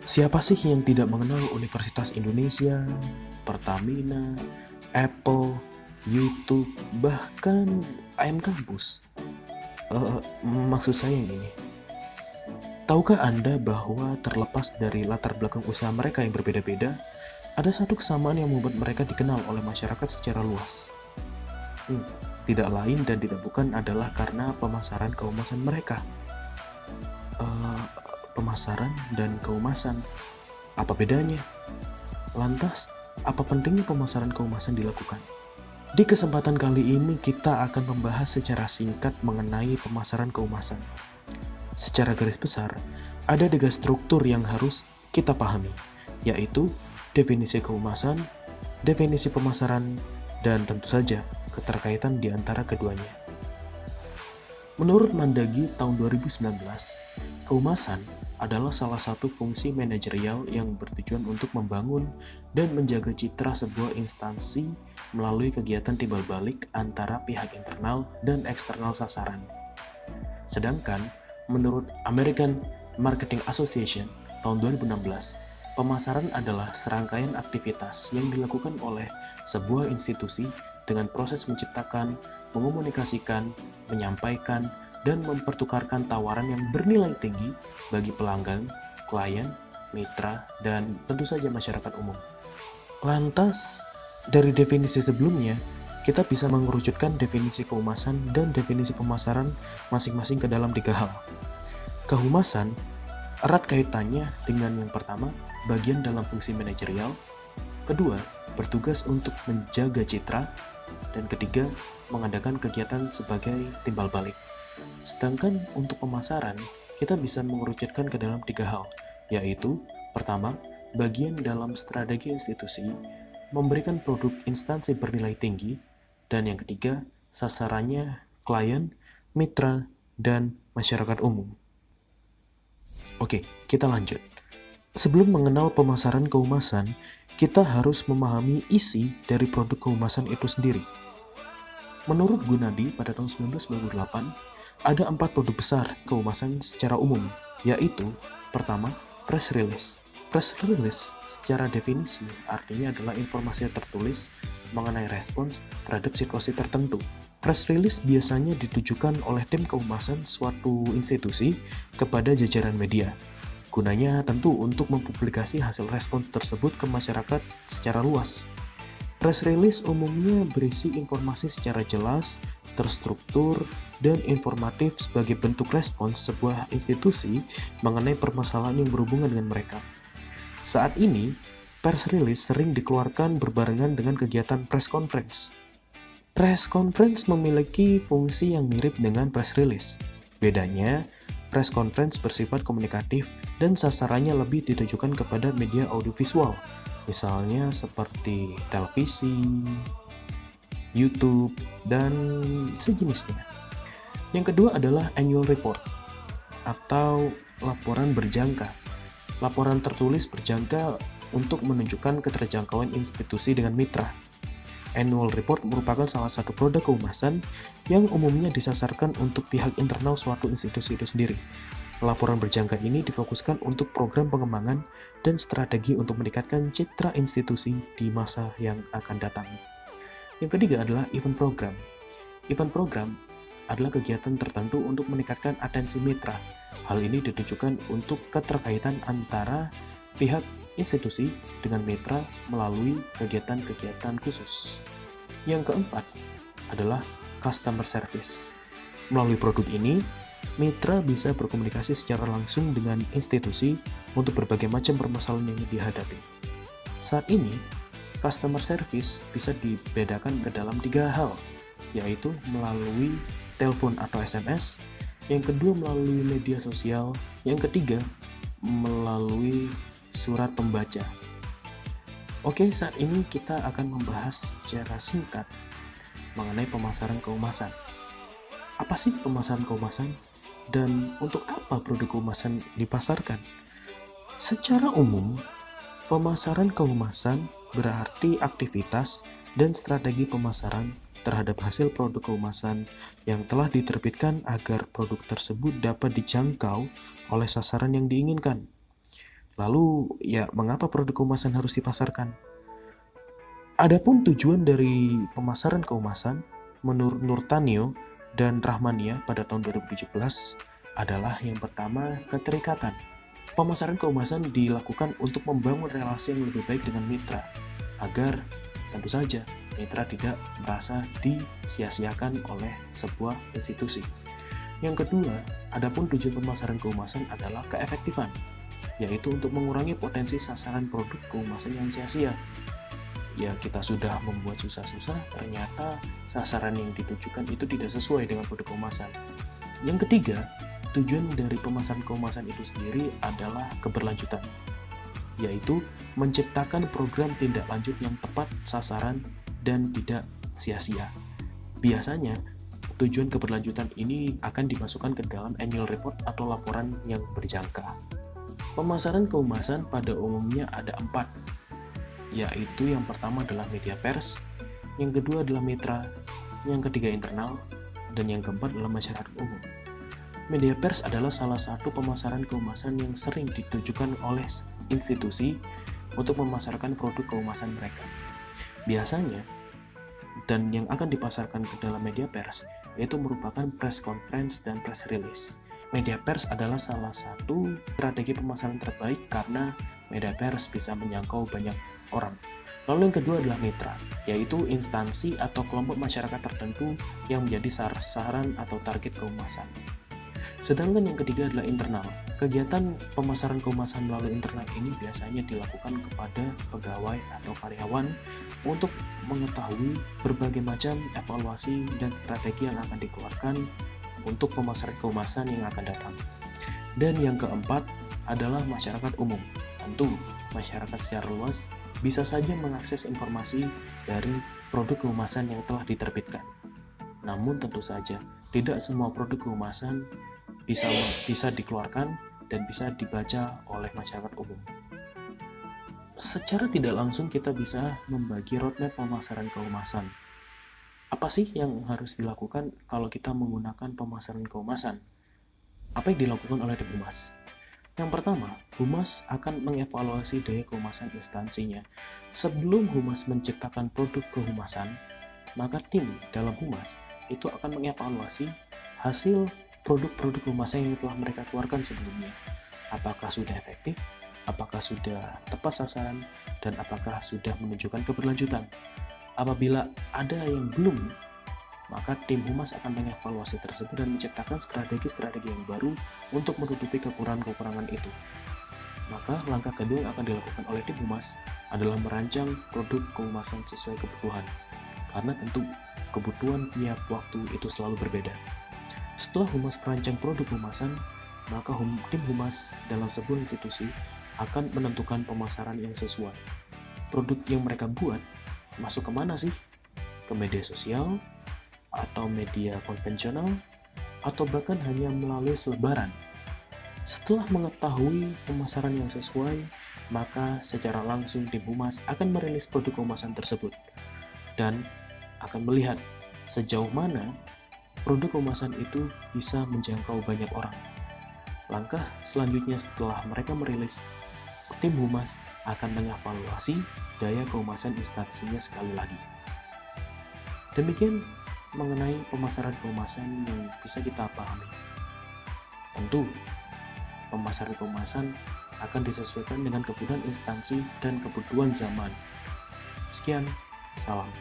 Siapa sih yang tidak mengenal Universitas Indonesia, Pertamina, Apple, YouTube, bahkan AM Kampus? Maksud saya yang ini. Tahukah Anda bahwa terlepas dari latar belakang usaha mereka yang berbeda-beda, ada satu kesamaan yang membuat mereka dikenal oleh masyarakat secara luas? Hmm, Tidak lain dan tidak bukan adalah karena pemasaran kehumasan mereka. Eh, Pemasaran dan kehumasan, apa bedanya? Lantas, apa pentingnya pemasaran kehumasan dilakukan? Di kesempatan kali ini kita akan membahas secara singkat mengenai pemasaran kehumasan. Secara garis besar, ada tiga struktur yang harus kita pahami, yaitu definisi kehumasan, definisi pemasaran, dan tentu saja keterkaitan di antara keduanya. Menurut Mandagi tahun 2019, kehumasan adalah salah satu fungsi manajerial yang bertujuan untuk membangun dan menjaga citra sebuah instansi melalui kegiatan timbal balik antara pihak internal dan eksternal sasaran. Sedangkan, menurut American Marketing Association tahun 2016, pemasaran adalah serangkaian aktivitas yang dilakukan oleh sebuah institusi dengan proses menciptakan, mengomunikasikan, menyampaikan, dan mempertukarkan tawaran yang bernilai tinggi bagi pelanggan, klien, mitra, dan tentu saja masyarakat umum. Lantas, dari definisi sebelumnya, kita bisa mengerucutkan definisi kehumasan dan definisi pemasaran masing-masing ke dalam tiga hal. Kehumasan erat kaitannya dengan yang pertama, bagian dalam fungsi manajerial, kedua, bertugas untuk menjaga citra, dan ketiga, mengadakan kegiatan sebagai timbal balik. Sedangkan untuk pemasaran, kita bisa mengerucutkan ke dalam tiga hal, yaitu pertama, bagian dalam strategi institusi, memberikan produk instansi bernilai tinggi, dan yang ketiga, sasarannya klien, mitra, dan masyarakat umum. Oke, kita lanjut. Sebelum mengenal pemasaran kehumasan, kita harus memahami isi dari produk kehumasan itu sendiri. Menurut Gunadi pada tahun 1998, ada 4 produk besar kehumasan secara umum, yaitu pertama, press release. Press release secara definisi artinya adalah informasi tertulis mengenai respons terhadap situasi tertentu. Press release biasanya ditujukan oleh tim kehumasan suatu institusi kepada jajaran media. Gunanya tentu untuk mempublikasi hasil respons tersebut ke masyarakat secara luas. Press release umumnya berisi informasi secara jelas, terstruktur, dan informatif sebagai bentuk respons sebuah institusi mengenai permasalahan yang berhubungan dengan mereka. Saat ini, press release sering dikeluarkan berbarengan dengan kegiatan press conference. Press conference memiliki fungsi yang mirip dengan press release. Bedanya, press conference bersifat komunikatif dan sasarannya lebih ditujukan kepada media audiovisual, misalnya seperti televisi, YouTube, dan sejenisnya. Yang kedua adalah annual report atau laporan berjangka. Laporan tertulis berjangka untuk menunjukkan keterjangkauan institusi dengan mitra. Annual report merupakan salah satu produk kehumasan yang umumnya disasarkan untuk pihak internal suatu institusi itu sendiri. Laporan berjangka ini difokuskan untuk program pengembangan dan strategi untuk meningkatkan citra institusi di masa yang akan datang. Yang ketiga adalah event program. Event program adalah kegiatan tertentu untuk meningkatkan atensi mitra. Hal ini ditujukan untuk keterkaitan antara pihak institusi dengan mitra melalui kegiatan-kegiatan khusus. Yang keempat adalah customer service. Melalui produk ini, mitra bisa berkomunikasi secara langsung dengan institusi untuk berbagai macam permasalahan yang dihadapi. Saat ini, customer service bisa dibedakan ke dalam tiga hal, yaitu melalui telepon atau SMS, yang kedua melalui media sosial, yang ketiga melalui surat pembaca. Oke, saat ini kita akan membahas secara singkat mengenai pemasaran kehumasan. Apa sih pemasaran kehumasan? Dan untuk apa produk kehumasan dipasarkan? Secara umum, pemasaran kehumasan berarti aktivitas dan strategi pemasaran terhadap hasil produk kehumasan yang telah diterbitkan agar produk tersebut dapat dijangkau oleh sasaran yang diinginkan. Lalu, ya mengapa produk kehumasan harus dipasarkan? Adapun tujuan dari pemasaran kehumasan, menurut Nurtanio dan Rahmania pada tahun 2017 adalah yang pertama, keterikatan. Pemasaran kehumasan dilakukan untuk membangun relasi yang lebih baik dengan mitra, agar tentu saja mitra tidak merasa disia-siakan oleh sebuah institusi. Yang kedua, adapun tujuan pemasaran kehumasan adalah keefektifan, yaitu untuk mengurangi potensi sasaran produk kehumasan yang sia-sia. Ya, kita sudah membuat susah-susah, ternyata sasaran yang ditujukan itu tidak sesuai dengan produk kehumasan. Yang ketiga, tujuan dari pemasaran kehumasan itu sendiri adalah keberlanjutan, yaitu menciptakan program tindak lanjut yang tepat sasaran dan tidak sia-sia. Biasanya, tujuan keberlanjutan ini akan dimasukkan ke dalam annual report atau laporan yang berjangka. Pemasaran kehumasan pada umumnya ada 4, yaitu yang pertama adalah media pers, yang kedua adalah mitra, yang ketiga internal, dan yang keempat adalah masyarakat umum. Media pers adalah salah satu pemasaran kehumasan yang sering ditujukan oleh institusi untuk memasarkan produk kehumasan mereka. Biasanya, dan yang akan dipasarkan ke dalam media pers, yaitu merupakan press conference dan press release. Media pers adalah salah satu strategi pemasaran terbaik karena media pers bisa menjangkau banyak orang. Lalu yang kedua adalah mitra, yaitu instansi atau kelompok masyarakat tertentu yang menjadi sasaran atau target kehumasan. Sedangkan yang ketiga adalah internal. Kegiatan pemasaran kehumasan melalui internal ini biasanya dilakukan kepada pegawai atau karyawan untuk mengetahui berbagai macam evaluasi dan strategi yang akan dikeluarkan untuk pemasaran kehumasan yang akan datang. Dan yang keempat adalah masyarakat umum. Tentu, masyarakat secara luas bisa saja mengakses informasi dari produk kehumasan yang telah diterbitkan. Namun tentu saja, tidak semua produk kehumasan bisa dikeluarkan dan bisa dibaca oleh masyarakat umum. Secara tidak langsung kita bisa membagi roadmap pemasaran kehumasan. Apa sih yang harus dilakukan kalau kita menggunakan pemasaran kehumasan? Apa yang dilakukan oleh tim humas? Yang pertama, humas akan mengevaluasi daya kehumasan instansinya. Sebelum humas menciptakan produk kehumasan, maka tim dalam humas itu akan mengevaluasi hasil produk-produk kehumasan yang telah mereka keluarkan sebelumnya. Apakah sudah efektif, apakah sudah tepat sasaran, dan apakah sudah menunjukkan keberlanjutan. Apabila ada yang belum, maka tim humas akan mengevaluasi tersebut dan menciptakan strategi-strategi yang baru untuk menutupi kekurangan-kekurangan itu. Maka langkah kedua yang akan dilakukan oleh tim humas adalah merancang produk kehumasan sesuai kebutuhan. Karena tentu kebutuhan tiap waktu itu selalu berbeda. Setelah humas merancang produk kehumasan, maka tim humas dalam sebuah institusi akan menentukan pemasaran yang sesuai. Produk yang mereka buat masuk kemana sih? Ke media sosial, atau media konvensional, atau bahkan hanya melalui selebaran. Setelah mengetahui pemasaran yang sesuai, maka secara langsung tim humas akan merilis produk kehumasan tersebut dan akan melihat sejauh mana produk kehumasan itu bisa menjangkau banyak orang. Langkah selanjutnya setelah mereka merilis, tim humas akan mengevaluasi daya kehumasan instansinya sekali lagi. Demikian mengenai pemasaran kehumasan yang bisa kita pahami. Tentu, pemasaran kehumasan akan disesuaikan dengan kebutuhan instansi dan kebutuhan zaman. Sekian, salam.